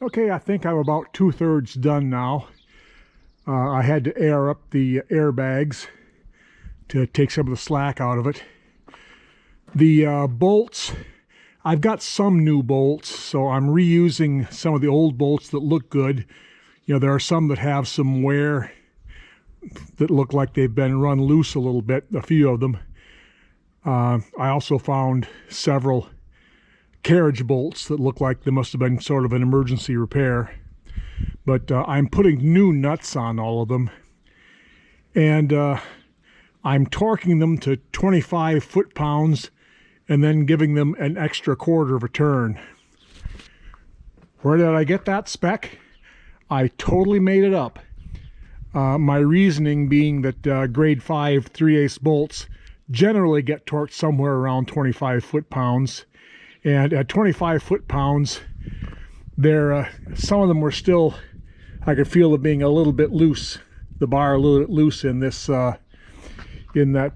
Okay, I think I'm about 2/3 done now. I had to air up the airbags to take some of the slack out of it. The bolts, I've got some new bolts, so I'm reusing some of the old bolts that look good. You know, there are some that have some wear that look like they've been run loose a little bit, a few of them. I also found several carriage bolts that look like they must have been sort of an emergency repair. But I'm putting new nuts on all of them, and I'm torquing them to 25 foot-pounds and then giving them an extra quarter of a turn. Where did I get that spec? I totally made it up. My reasoning being that grade 5 3/8 bolts generally get torqued somewhere around 25 foot-pounds, and at 25 foot-pounds, some of them were still, I could feel it being a little bit loose, the bar a little bit loose in this in that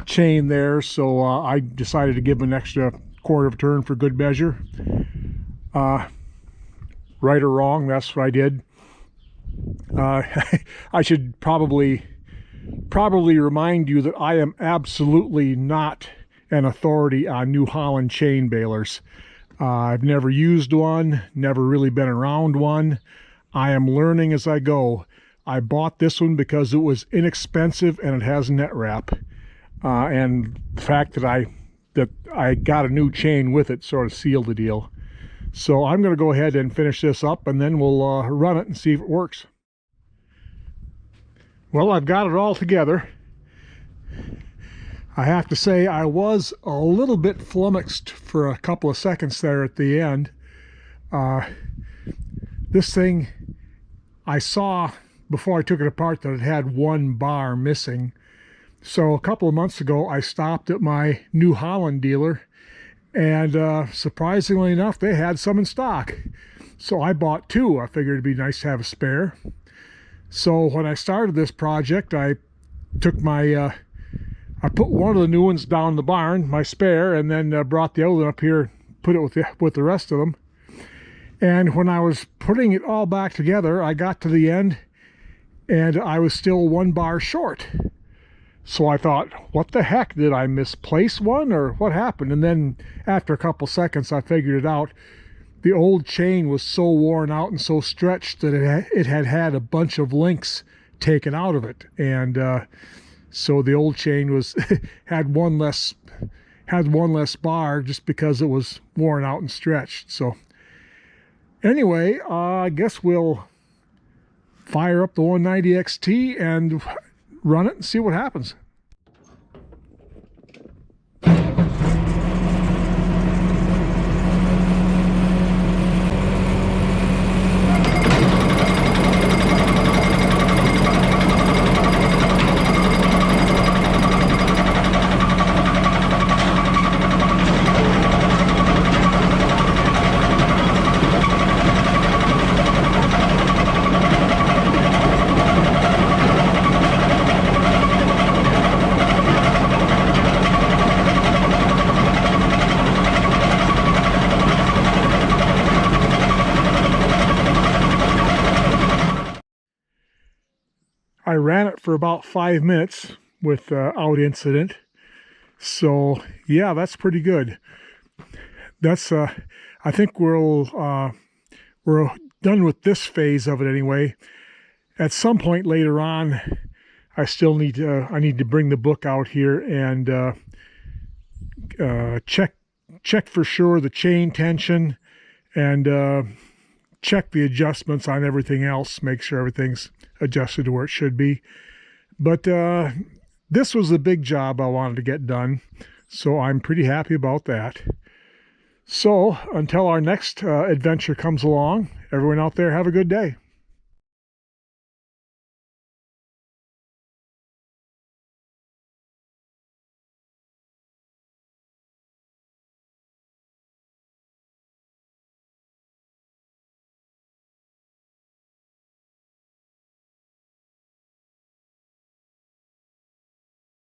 chain there, so I decided to give an extra quarter of a turn for good measure. Right or wrong, that's what I did. I should probably remind you that I am absolutely not an authority on New Holland chain balers. I've never used one, never really been around one. I am learning as I go. I bought this one because it was inexpensive and it has net wrap. And the fact that I got a new chain with it sort of sealed the deal. So I'm going to go ahead and finish this up, and then we'll run it and see if it works. Well, I've got it all together. I have to say I was a little bit flummoxed for a couple of seconds there at the end. This thing, I saw before I took it apart that it had one bar missing. So a couple of months ago I stopped at my New Holland dealer, and surprisingly enough they had some in stock. So I bought two. I figured it'd be nice to have a spare. So when I started this project, I took my I put one of the new ones down in the barn, my spare, and then brought the other one up here, put it with the rest of them. And when I was putting it all back together, I got to the end and I was still one bar short. So I thought, what the heck, did I misplace one or what happened? And then after a couple seconds I figured it out. The old chain was so worn out and so stretched that it had a bunch of links taken out of it, and so the old chain was had one less bar just because it was worn out and stretched. So anyway, I guess we'll fire up the 190 XT and run it and see what happens. I ran it for about 5 minutes without incident. So yeah, that's pretty good. That's I think we're done with this phase of it anyway. At some point later on, I still need to bring the book out here and check for sure the chain tension, and check the adjustments on everything else, make sure everything's adjusted to where it should be. But this was the big job I wanted to get done, so I'm pretty happy about that. So until our next adventure comes along, everyone out there have a good day.